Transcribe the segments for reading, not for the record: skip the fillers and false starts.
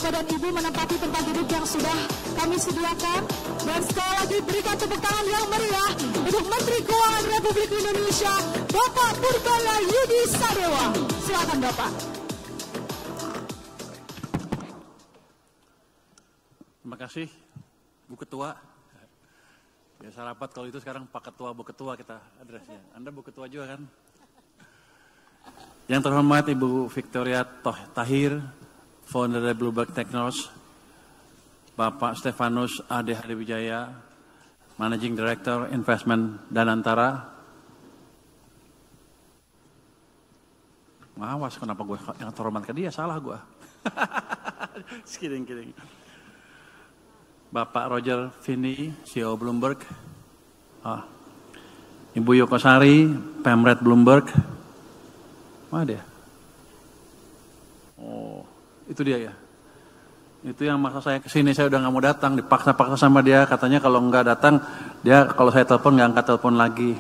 Bapak dan Ibu menempati tempat duduk yang sudah kami sediakan. Dan sekali lagi berikan tepuk tangan yang meriah untuk Menteri Keuangan Republik Indonesia, Bapak Purbaya Yudi Sadewa. Silakan Bapak. Terima kasih, Bu Ketua. Biasa rapat kalau itu sekarang Pak Ketua, Bu Ketua kita adresnya. Anda Bu Ketua juga kan? Yang terhormat Ibu Victoria Tahir, founder dari Bloomberg Technos, Bapak Stefanus Ade Hadiwijaya, Managing Director Investment Danantara. Awas, kenapa gue yang terhormat ke dia, salah gue. Kidding. Bapak Roger Finney, CEO Bloomberg. Ibu Yokosari, Pemret Bloomberg. Mana dia? Oh, itu dia ya. Itu yang maksa saya kesini, saya udah nggak mau datang, dipaksa-paksa sama dia. Katanya kalau nggak datang, dia kalau saya telepon nggak angkat telepon lagi.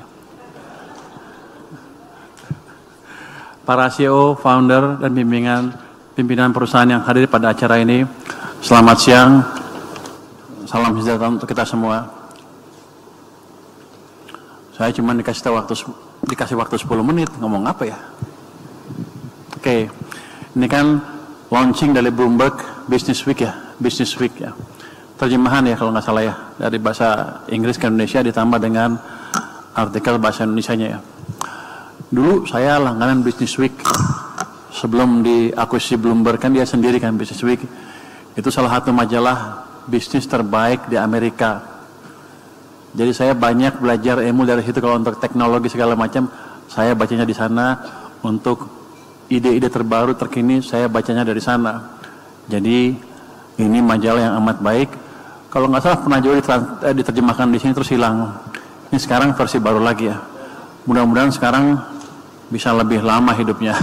Para CEO, founder, dan pimpinan perusahaan yang hadir pada acara ini, selamat siang. Salam sejahtera untuk kita semua. Saya cuma dikasih waktu 10 menit, ngomong apa ya? Oke, ini kan launching dari Bloomberg Business Week ya, terjemahan ya kalau nggak salah ya, dari bahasa Inggris ke Indonesia ditambah dengan artikel bahasa Indonesianya ya. Dulu saya langganan Business Week, sebelum diakuisisi Bloomberg kan dia sendiri kan Business Week, itu salah satu majalah bisnis terbaik di Amerika. Jadi saya banyak belajar ilmu dari situ. Kalau untuk teknologi segala macam, saya bacanya di sana. Untuk ide-ide terbaru terkini, saya bacanya dari sana. Jadi ini majalah yang amat baik. Kalau nggak salah pernah juga diterjemahkan di sini terus hilang. Ini sekarang versi baru lagi ya. Mudah-mudahan sekarang bisa lebih lama hidupnya.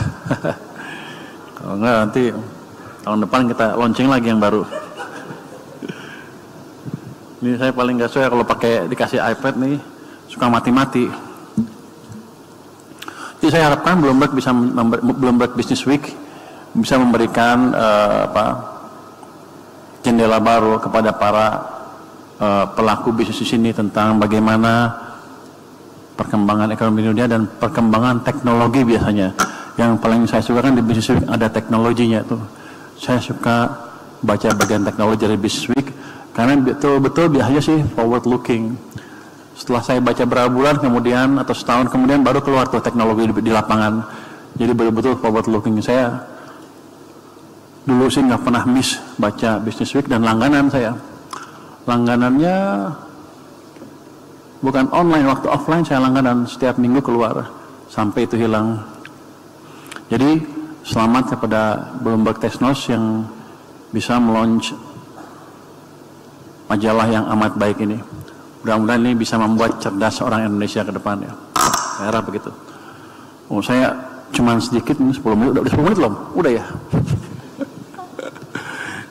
Kalau nggak nanti tahun depan kita launching lagi yang baru. Ini saya paling nggak suka kalau pakai dikasih iPad nih, suka mati-mati. Jadi saya harapkan Bloomberg Business Week bisa memberikan jendela baru kepada para pelaku bisnis di sini tentang bagaimana perkembangan ekonomi dunia dan perkembangan teknologi biasanya. Yang paling saya suka kan di Business Week ada teknologinya tuh. Saya suka baca bagian teknologi dari Business Week. Karena betul-betul biasanya sih forward looking. Setelah saya baca berapa bulan kemudian atau setahun kemudian baru keluar tuh teknologi di lapangan. Jadi betul-betul forward looking. Saya dulu sih nggak pernah miss baca Business Week dan langganan saya. Langganannya bukan online, waktu offline saya langganan setiap minggu keluar sampai itu hilang. Jadi selamat kepada Bloomberg Technos yang bisa melaunch majalah yang amat baik ini. Mudah-mudahan ini bisa membuat cerdas orang Indonesia ke depan ya. Saya harap begitu. Oh, saya cuma sedikit, 10 menit, udah 10 menit belum? Udah ya?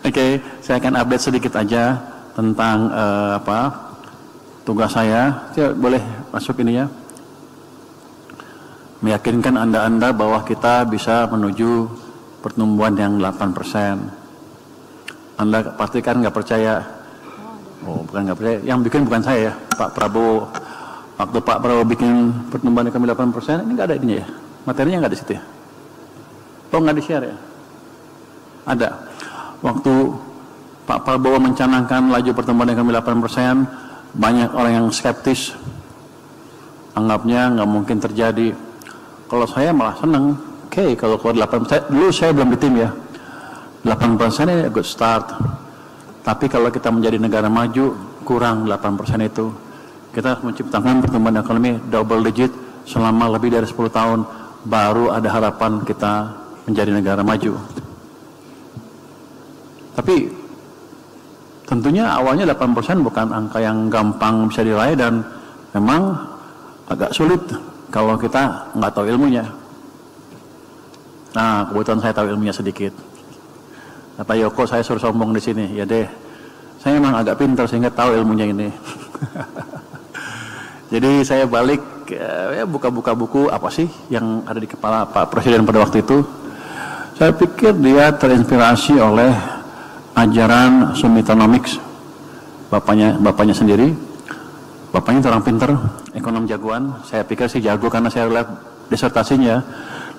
Oke, saya akan update sedikit aja tentang tugas saya. Saya boleh masuk ini ya. Meyakinkan Anda bahwa kita bisa menuju pertumbuhan yang 8%. Anda pasti kan nggak percaya. Oh, bukan nggak percaya. Yang bikin bukan saya ya, Pak Prabowo. Waktu Pak Prabowo bikin pertumbuhan ekonomi 8%, ini nggak ada ininya ya? Materinya nggak di situ ya? Oh, nggak di-share ya? Ada. Waktu Pak Prabowo mencanangkan laju pertumbuhan ekonomi 8%, banyak orang yang skeptis. Anggapnya nggak mungkin terjadi. Kalau saya malah seneng. Oke, kalau keluar 8%, dulu saya belum di tim ya. 8% ini good start. Tapi kalau kita menjadi negara maju, kurang 8% itu. Kita harus menciptakan pertumbuhan ekonomi double digit selama lebih dari 10 tahun. Baru ada harapan kita menjadi negara maju. Tapi tentunya awalnya 8% bukan angka yang gampang bisa diraih dan memang agak sulit kalau kita nggak tahu ilmunya. Nah, kebetulan saya tahu ilmunya sedikit. Kata Yoko, saya suruh sombong di sini. Ya deh, saya memang agak pintar sehingga tahu ilmunya ini. Jadi saya balik, ya buka-buka buku apa sih yang ada di kepala Pak Presiden pada waktu itu. Saya pikir dia terinspirasi oleh ajaran Sumitonomics, bapaknya sendiri. Bapaknya itu orang pinter, ekonom jagoan. Saya pikir sih jago karena saya lihat disertasinya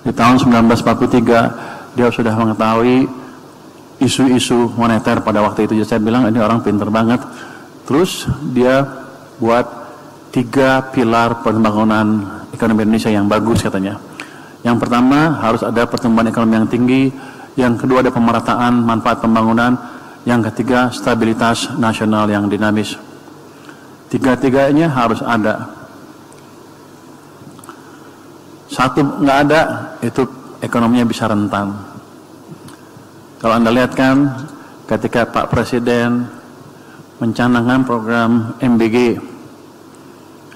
di tahun 1943 dia sudah mengetahui isu-isu moneter pada waktu itu. Jadi saya bilang ini orang pinter banget. Terus dia buat 3 pilar pembangunan ekonomi Indonesia yang bagus katanya. Yang pertama harus ada pertumbuhan ekonomi yang tinggi, yang kedua ada pemerataan manfaat pembangunan, yang ketiga stabilitas nasional yang dinamis. 3-tiganya harus ada. Satu nggak ada, itu ekonominya bisa rentan. Kalau Anda lihat kan, ketika Pak Presiden mencanangkan program MBG,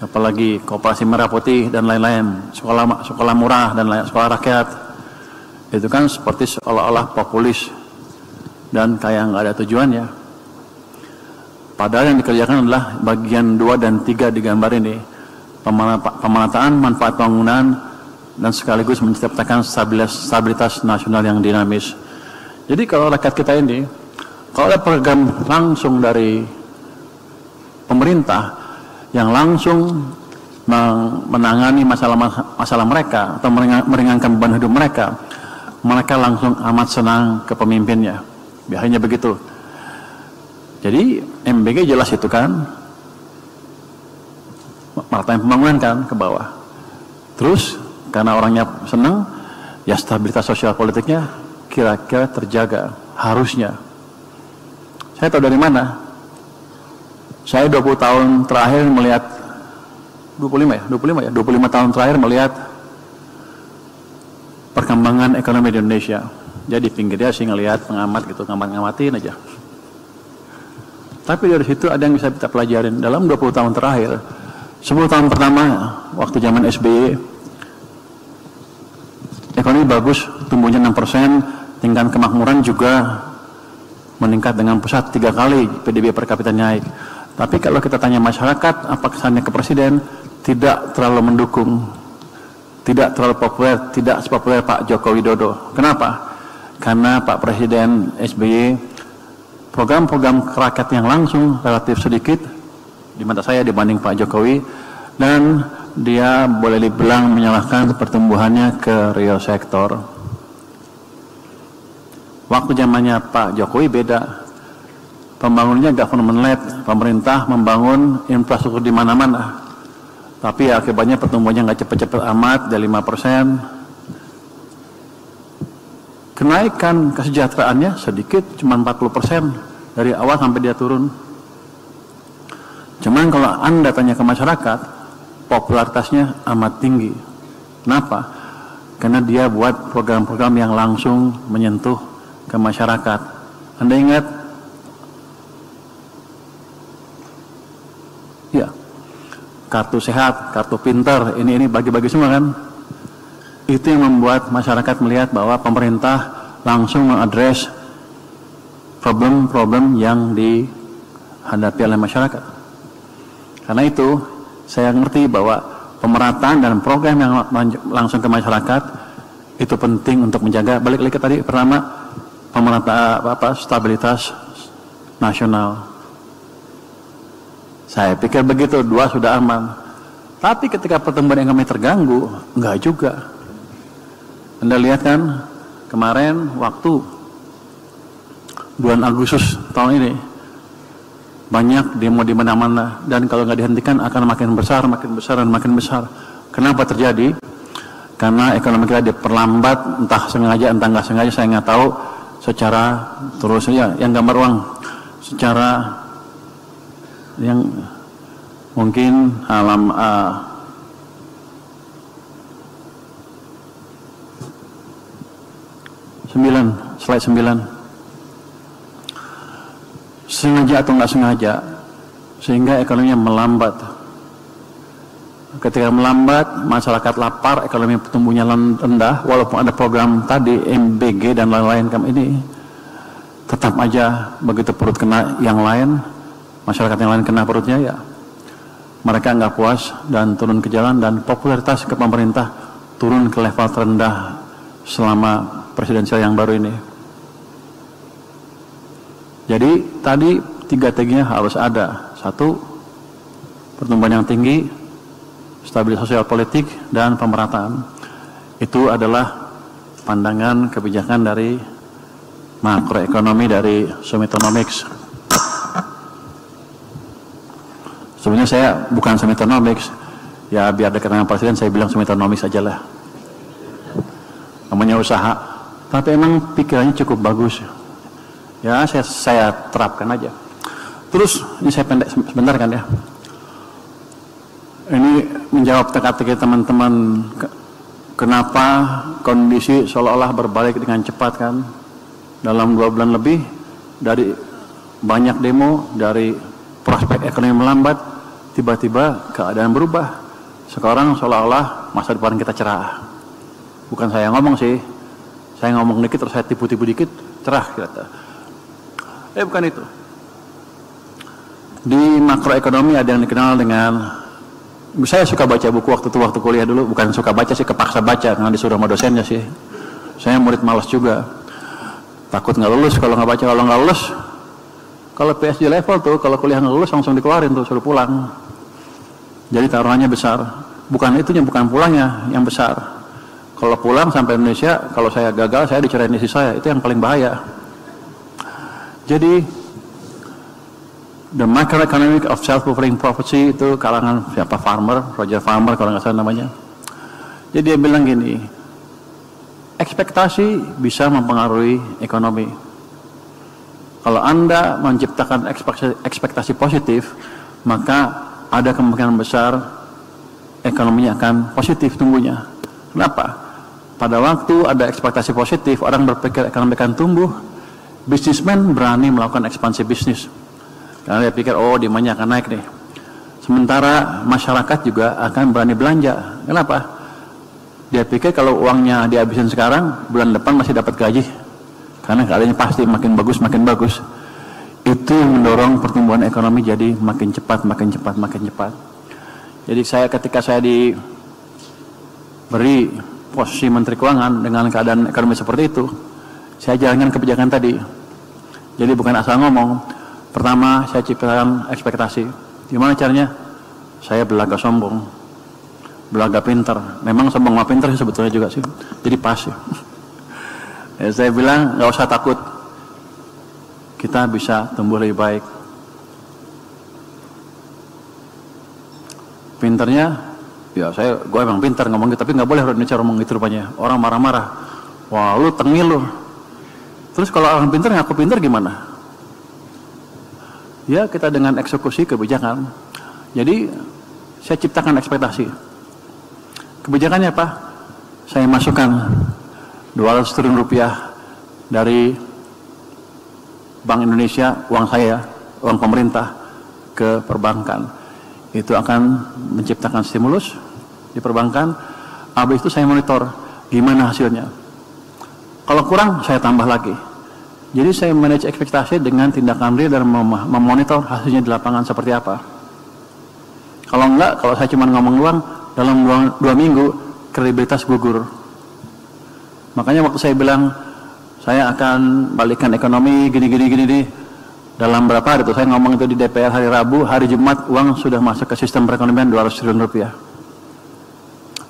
apalagi Koperasi Merah Putih dan lain-lain, sekolah murah dan lain, sekolah rakyat, itu kan seperti seolah-olah populis dan kayak nggak ada tujuannya. Padahal yang dikerjakan adalah bagian 2 dan 3 di gambar ini, pemerataan manfaat bangunan dan sekaligus menciptakan stabilitas nasional yang dinamis. Jadi kalau rakyat kita ini, kalau ada program langsung dari pemerintah yang langsung menangani masalah mereka atau meringankan beban hidup mereka, mereka langsung amat senang ke pemimpinnya. Biasanya begitu. Jadi MBG jelas itu kan, partai pembangunan kan ke bawah. Terus karena orangnya senang, ya stabilitas sosial politiknya kira-kira terjaga, harusnya. Saya tahu dari mana? Saya 20 tahun terakhir melihat 25 tahun terakhir melihat perkembangan ekonomi di Indonesia. Jadi pinggirnya sih ngelihat pengamat gitu, ngamatin aja. Tapi dari situ ada yang bisa kita pelajarin. Dalam 20 tahun terakhir, 10 tahun pertama waktu zaman SBY, ekonomi bagus, tumbuhnya 6%, tingkat kemakmuran juga meningkat dengan pesat 3 kali, PDB per kapita naik. Tapi kalau kita tanya masyarakat, apa kesannya ke Presiden, tidak terlalu mendukung, tidak terlalu populer, tidak sepopuler Pak Joko Widodo. Kenapa? Karena Pak Presiden SBY program-program rakyat yang langsung relatif sedikit di mata saya dibanding Pak Jokowi, dan dia boleh dibilang menyalahkan pertumbuhannya ke real sektor. Waktu zamannya Pak Jokowi beda, pembangunannya government-led, pemerintah membangun infrastruktur di mana-mana, tapi akibatnya pertumbuhannya nggak cepet-cepet amat, dari 5%. Kenaikan kesejahteraannya sedikit, cuma 40% dari awal sampai dia turun. Cuman kalau Anda tanya ke masyarakat, popularitasnya amat tinggi. Kenapa? Karena dia buat program-program yang langsung menyentuh ke masyarakat. Anda ingat? Ya, kartu sehat, kartu pintar, ini bagi-bagi semua kan? Itu yang membuat masyarakat melihat bahwa pemerintah langsung mengadres problem-problem yang dihadapi oleh masyarakat. Karena itu, saya ngerti bahwa pemerataan dan program yang langsung ke masyarakat itu penting untuk menjaga, balik lagi tadi pertama, pemerataan stabilitas nasional. Saya pikir begitu, 2 sudah aman. Tapi ketika pertumbuhan ekonomi terganggu, enggak juga. Anda lihat kan kemarin waktu bulan Agustus tahun ini banyak demo di mana-mana, dan kalau nggak dihentikan akan makin besar dan makin besar. Kenapa terjadi? Karena ekonomi kita diperlambat, entah sengaja entah nggak sengaja, saya nggak tahu, secara terus ya, yang gambar uang secara yang mungkin slide 9, sengaja atau nggak sengaja sehingga ekonominya melambat. Ketika melambat, masyarakat lapar, ekonomi tumbuhnya rendah, walaupun ada program tadi MBG dan lain-lain ini, tetap aja begitu perut kena yang lain, masyarakat yang lain kena perutnya, ya mereka nggak puas dan turun ke jalan, dan popularitas ke pemerintah turun ke level terendah selama presidensial yang baru ini. Jadi tadi 3 T-nya harus ada. 1, pertumbuhan yang tinggi, stabilitas sosial politik, dan pemerataan. Itu adalah pandangan kebijakan dari makroekonomi dari Sumitonomics. Sebenarnya saya bukan Sumitonomics, ya biar dekat dengan presiden saya bilang Sumitonomics aja lah. Namanya usaha, tapi emang pikirannya cukup bagus. Ya saya terapkan aja. Terus ini saya pendek sebentar kan ya. Ini menjawab teka-teki teman-teman, kenapa kondisi seolah-olah berbalik dengan cepat kan. Dalam 2 bulan lebih, dari banyak demo, dari prospek ekonomi melambat, tiba-tiba keadaan berubah. Sekarang seolah-olah masa depan kita cerah. Bukan saya ngomong sih, saya ngomong dikit terus saya tipu-tipu dikit, cerah kira-kira. Bukan itu. Di makroekonomi ada yang dikenal dengan, saya suka baca buku waktu kuliah dulu, bukan suka baca sih, kepaksa baca karena disuruh sama dosennya sih. Saya murid malas juga, takut nggak lulus kalau nggak baca. Kalau nggak lulus, kalau PhD level tuh, kalau kuliah nggak lulus langsung dikeluarin tuh, suruh pulang. Jadi taruhannya besar, bukan itunya, bukan pulangnya yang besar. Kalau pulang sampai Indonesia, kalau saya gagal, saya dicerain istri saya, itu yang paling bahaya. Jadi the macroeconomic of self-fulfilling prophecy itu kalangan siapa, Roger Farmer kalau nggak salah namanya. Jadi dia bilang gini, ekspektasi bisa mempengaruhi ekonomi. Kalau Anda menciptakan ekspektasi positif, maka ada kemungkinan besar ekonominya akan positif tumbuhnya. Kenapa? Pada waktu ada ekspektasi positif, orang berpikir ekonomi akan tumbuh, bisnismen berani melakukan ekspansi bisnis. Karena dia pikir, oh demandnya akan naik nih. Sementara masyarakat juga akan berani belanja. Kenapa? Dia pikir kalau uangnya dihabisin sekarang, bulan depan masih dapat gaji. Karena keadaannya pasti makin bagus, makin bagus. Itu yang mendorong pertumbuhan ekonomi jadi makin cepat, makin cepat, makin cepat. Jadi ketika saya diberi posisi Menteri Keuangan dengan keadaan ekonomi seperti itu, saya jalankan kebijakan tadi. Jadi bukan asal ngomong. Pertama, saya ciptakan ekspektasi. Gimana caranya? Saya belaga sombong, belaga pinter. Memang sombong sama pinter sih sebetulnya juga sih. Jadi pas ya. Saya bilang nggak usah takut, kita bisa tumbuh lebih baik. Pinternya, ya gue emang pinter ngomong gitu, tapi nggak boleh orang Indonesia ngomong gitu rupanya. Orang marah-marah. Wah lu tengil lu. Terus kalau orang pinter ngaku pinter gimana? Ya kita dengan eksekusi kebijakan. Jadi saya ciptakan ekspektasi. Kebijakannya apa? Saya masukkan 200 triliun rupiah dari Bank Indonesia, uang saya, uang pemerintah, ke perbankan. Itu akan menciptakan stimulus di perbankan. Habis itu saya monitor gimana hasilnya. Kalau kurang saya tambah lagi. Jadi saya manage ekspektasi dengan tindakan real dan memonitor hasilnya di lapangan seperti apa. Kalau enggak, kalau saya cuma ngomong doang, dalam 2 minggu kredibilitas gugur. Makanya waktu saya bilang saya akan balikan ekonomi gini. Dalam berapa hari itu saya ngomong itu di DPR hari Rabu, hari Jumat uang sudah masuk ke sistem perekonomian 200 triliun rupiah.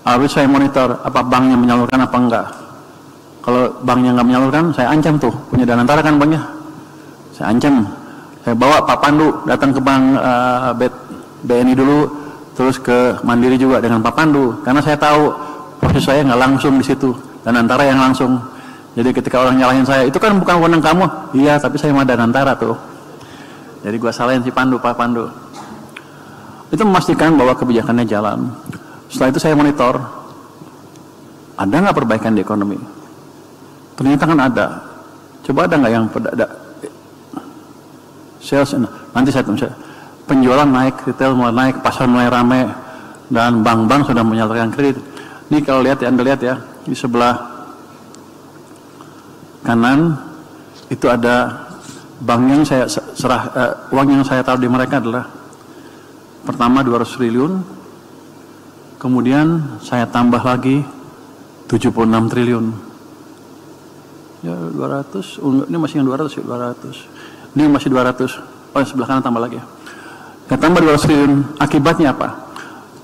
Habis saya monitor apa banknya menyalurkan apa enggak. Kalau banknya nggak menyalurkan, saya ancam tuh, punya Danantara kan banknya. Saya ancam, saya bawa Pak Pandu datang ke bank BNI dulu, terus ke Mandiri juga dengan Pak Pandu, karena saya tahu proses saya nggak langsung di situ, Danantara yang langsung. Jadi ketika orang nyalahin saya, itu kan bukan wewenang kamu, iya, tapi saya mah Danantara tuh. Jadi gua salahin si Pandu, Pak Pandu. Itu memastikan bahwa kebijakannya jalan. Setelah itu saya monitor, ada nggak perbaikan di ekonomi? Ternyata kan ada. Coba ada nggak yang sales? Nanti saya penjualan naik, retail mulai naik, pasar mulai ramai, dan bank-bank sudah menyalurkan kredit. Ini kalau lihat ya, Anda lihat ya, di sebelah kanan itu ada bank yang saya uang yang saya taruh di mereka adalah pertama 200 triliun, kemudian saya tambah lagi 76 triliun. Ya 200, ini masih yang 200 ya, 200. Ini masih 200. Oh, sebelah kanan tambah lagi. Tambah 200 triliun. Akibatnya apa?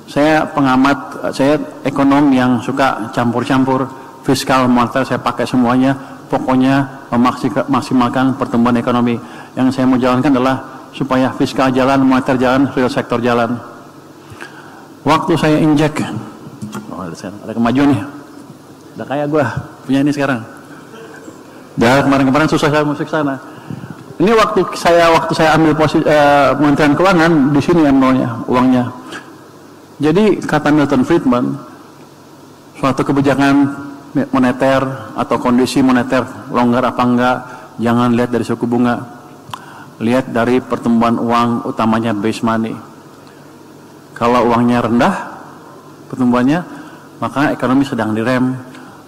Saya pengamat, saya ekonom yang suka campur-campur fiskal, moneter, saya pakai semuanya. Pokoknya memaksimalkan pertumbuhan ekonomi. Yang saya mau jalankan adalah supaya fiskal jalan, moneter jalan, real sektor jalan. Waktu saya injek, ada kemajuan nih. Udah kaya gue, punya ini sekarang. Dah kemarin-kemarin susah saya musik sana. Ini waktu saya ambil posisi Kementerian Keuangan, di sini uangnya. Jadi kata Milton Friedman, suatu kebijakan moneter atau kondisi moneter longgar apa enggak, jangan lihat dari suku bunga, lihat dari pertumbuhan uang, utamanya base money. Kalau uangnya rendah pertumbuhannya, maka ekonomi sedang direm.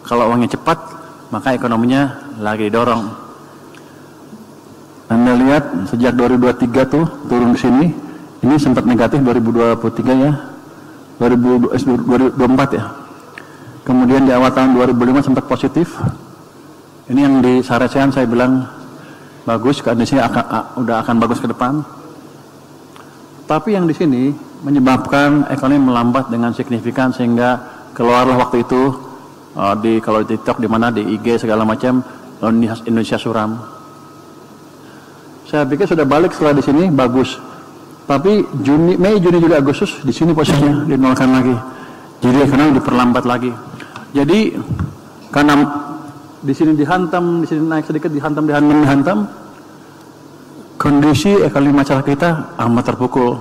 Kalau uangnya cepat, maka ekonominya lagi didorong. Anda lihat sejak 2023 tuh turun ke sini, ini sempat negatif 2023 ya, 2024 ya. Kemudian di awal tahun 2005 sempat positif. Ini yang di Saresean saya bilang bagus, kondisinya udah akan bagus ke depan. Tapi yang di sini menyebabkan ekonomi melambat dengan signifikan sehingga keluarlah waktu itu kalau di TikTok, di mana di IG segala macam, Indonesia suram. Saya pikir sudah balik setelah di sini bagus. Tapi Mei, Juni, Juli, Agustus di sini posisinya dinolkan lagi. Jadi ekonomi diperlambat lagi. Jadi karena di sini dihantam, di sini naik sedikit, dihantam, kondisi ekonomi masyarakat kita amat terpukul.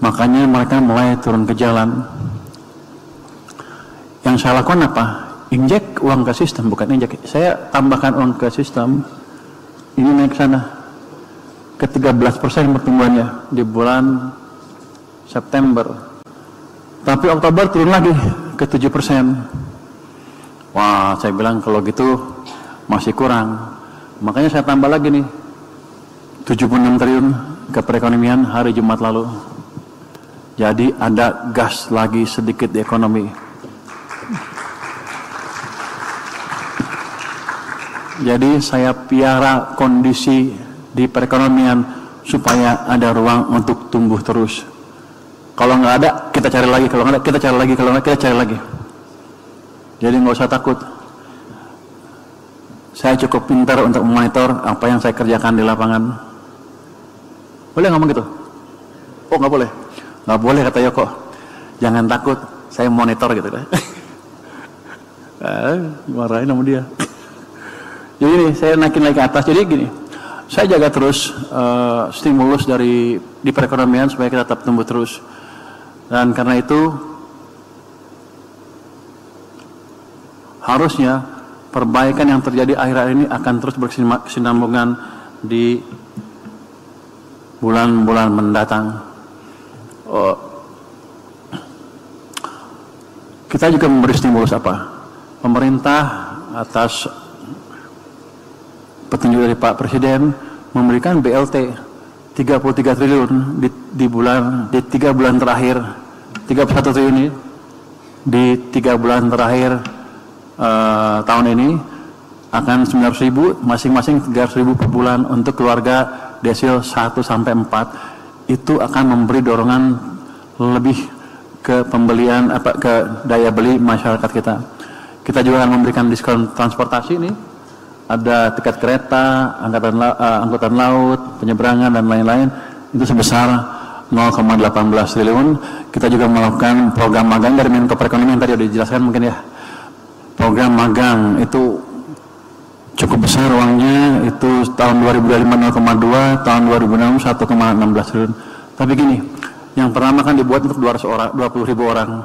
Makanya mereka mulai turun ke jalan. Yang saya lakukan apa? Injek uang ke sistem, bukan injek. Saya tambahkan uang ke sistem. Ini naik ke sana. Ke 13% pertumbuhannya di bulan September. Tapi Oktober turun lagi ke 7%. Wah, saya bilang kalau gitu masih kurang. Makanya saya tambah lagi nih 76 triliun ke perekonomian hari Jumat lalu. Jadi ada gas lagi sedikit di ekonomi. Jadi saya piara kondisi di perekonomian supaya ada ruang untuk tumbuh terus. Kalau nggak ada, kita cari lagi. Kalau nggak ada, kita cari lagi. Kalau nggak, kita cari lagi. Jadi nggak usah takut. Saya cukup pintar untuk memonitor apa yang saya kerjakan di lapangan. Boleh ngomong gitu? Oh, nggak boleh. Nggak boleh, kata Yoko. Jangan takut, saya monitor gitu. Marahin sama dia. Jadi ini, saya naikin lagi ke atas. Jadi gini, saya jaga terus stimulus di perekonomian supaya kita tetap tumbuh terus. Dan karena itu harusnya perbaikan yang terjadi akhir-akhir ini akan terus berkesinambungan di bulan-bulan mendatang. Kita juga memberi stimulus apa? Pemerintah atas petunjuk dari Pak Presiden memberikan BLT 33 triliun di 3 bulan terakhir, 31 triliun ini di 3 bulan terakhir tahun ini akan 900.000, masing-masing 300.000 per bulan untuk keluarga desil 1 sampai 4. Itu akan memberi dorongan lebih ke pembelian ke daya beli masyarakat kita. Kita juga akan memberikan diskon transportasi ini. Ada tiket kereta, angkutan laut, penyeberangan dan lain-lain itu sebesar 0,18 triliun. Kita juga melakukan program magang dari Menko Perekonomian yang tadi sudah dijelaskan mungkin ya. Program magang itu cukup besar uangnya, itu tahun 2005 0,2, tahun 2006 1,16 triliun. Tapi gini, yang pertama kan dibuat untuk 20.000 orang.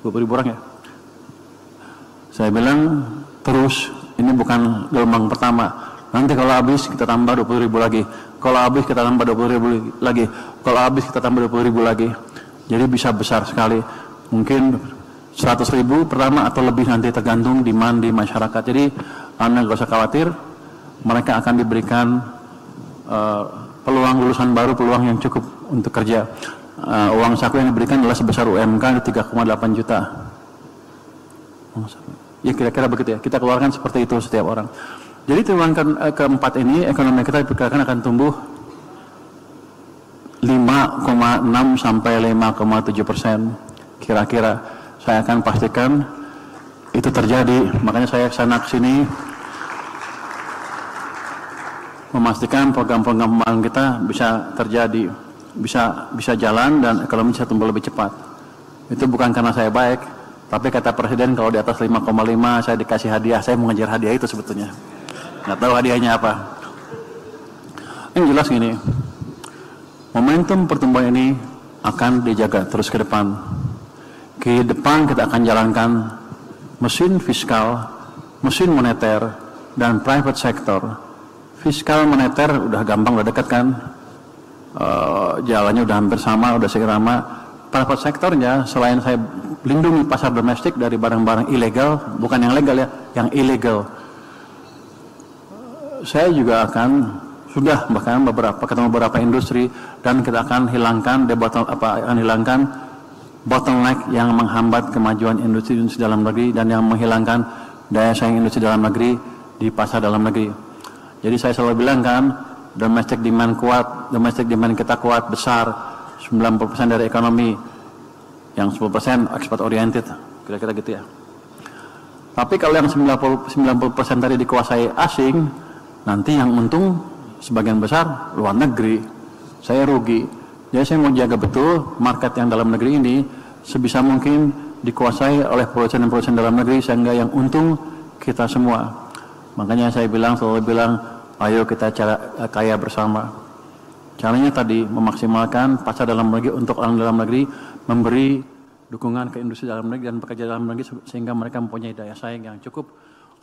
20.000 orang ya. Saya bilang terus. Ini bukan gelombang pertama. Nanti kalau habis kita tambah 20.000 lagi. Kalau habis kita tambah 20.000 lagi. Kalau habis kita tambah 20.000 lagi. Jadi bisa besar sekali. Mungkin 100.000 pertama atau lebih nanti tergantung demand di masyarakat. Jadi Anda nggak usah khawatir. Mereka akan diberikan peluang lulusan baru, peluang yang cukup untuk kerja. Uang saku yang diberikan adalah sebesar UMK 3,8 juta. Ya kira-kira begitu ya, kita keluarkan seperti itu setiap orang. Jadi triwulan keempat ini ekonomi kita diperkirakan akan tumbuh 5,6 sampai 5,7%. Kira-kira saya akan pastikan itu terjadi. Makanya saya kesana kesini memastikan program-program pembangunan kita bisa terjadi, bisa jalan dan ekonomi bisa tumbuh lebih cepat. Itu bukan karena saya baik, tapi kata Presiden kalau di atas 5,5 saya dikasih hadiah, saya mau ngejar hadiah itu sebetulnya. Nggak tahu hadiahnya apa. Yang jelas gini, momentum pertumbuhan ini akan dijaga terus ke depan. Ke depan kita akan jalankan mesin fiskal, mesin moneter, dan private sector. Fiskal moneter udah gampang, udah dekat kan, jalannya udah hampir sama, udah seirama. Private sektornya selain saya lindungi pasar domestik dari barang-barang ilegal, bukan yang legal ya, yang ilegal. Saya juga sudah bahkan ketemu beberapa industri dan kita akan hilangkan bottleneck yang menghambat kemajuan industri dalam negeri dan yang menghilangkan daya saing industri dalam negeri di pasar dalam negeri. Jadi saya selalu bilang kan, domestic demand kuat, domestic demand kita kuat, besar, 90% dari ekonomi, yang 10% export oriented, kira-kira gitu ya. Tapi kalau yang 90% tadi dikuasai asing, nanti yang untung sebagian besar luar negeri, saya rugi. Jadi saya mau jaga betul market yang dalam negeri ini sebisa mungkin dikuasai oleh produsen-produsen dalam negeri sehingga yang untung kita semua. Makanya saya selalu bilang, ayo kita kaya bersama. Caranya tadi memaksimalkan pasar dalam negeri untuk orang dalam negeri, memberi dukungan ke industri dalam negeri dan pekerja dalam negeri sehingga mereka mempunyai daya saing yang cukup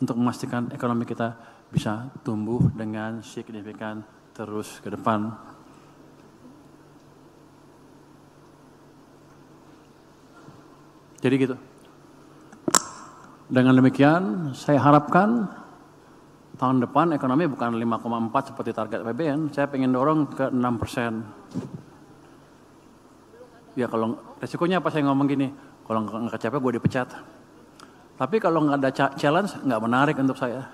untuk memastikan ekonomi kita bisa tumbuh dengan signifikan terus ke depan. Jadi gitu. Dengan demikian saya harapkan tahun depan ekonomi bukan 5,4 seperti target APBN, saya pengen dorong ke 6%. Ya kalau resikonya apa saya ngomong gini, kalau nggak kecapai gue dipecat. Tapi kalau nggak ada challenge, nggak menarik untuk saya.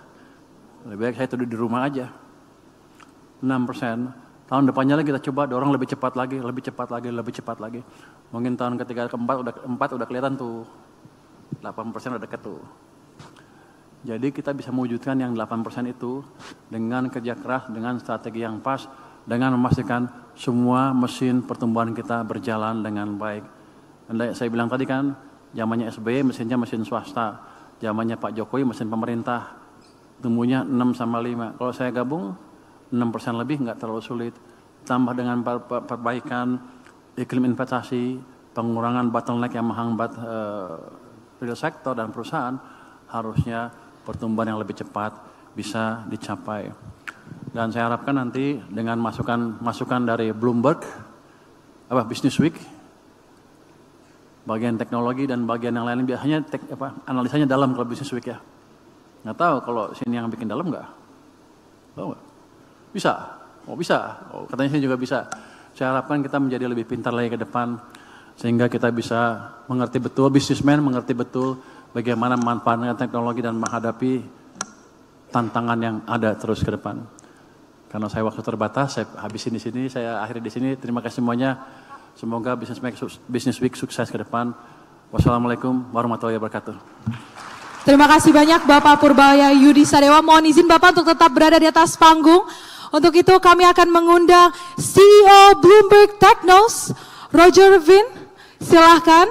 Lebih baik saya tidur di rumah aja. 6%. Tahun depannya lagi kita coba dorong lebih cepat lagi. Mungkin tahun ketiga, keempat udah kelihatan tuh. 8% udah deket tuh. Jadi kita bisa mewujudkan yang 8% itu dengan kerja keras, dengan strategi yang pas, dengan memastikan semua mesin pertumbuhan kita berjalan dengan baik. Dan saya bilang tadi kan, zamannya SBY mesinnya mesin swasta, zamannya Pak Jokowi mesin pemerintah, tumbuhnya 6,5. Kalau saya gabung 6% lebih nggak terlalu sulit. Tambah dengan perbaikan iklim investasi, pengurangan bottleneck yang menghambat real sector dan perusahaan, harusnya pertumbuhan yang lebih cepat bisa dicapai. Dan saya harapkan nanti dengan masukan dari Bloomberg, Business Week, bagian teknologi dan bagian yang lain biasanya analisanya dalam kalau Business Week ya. Nggak tahu kalau sini yang bikin dalam nggak? Tahu nggak? Bisa. Katanya sini juga bisa. Saya harapkan kita menjadi lebih pintar lagi ke depan sehingga kita bisa mengerti betul, bisnismen mengerti betul bagaimana memanfaatkan teknologi dan menghadapi tantangan yang ada terus ke depan. Karena saya waktu terbatas, saya habisin di sini, saya akhiri di sini. Terima kasih semuanya. Semoga Business Week sukses ke depan. Wassalamualaikum warahmatullahi wabarakatuh. Terima kasih banyak Bapak Purbaya Yudi Sadewa. Mohon izin Bapak untuk tetap berada di atas panggung. Untuk itu kami akan mengundang CEO Bloomberg Technos, Roger Vin. Silahkan.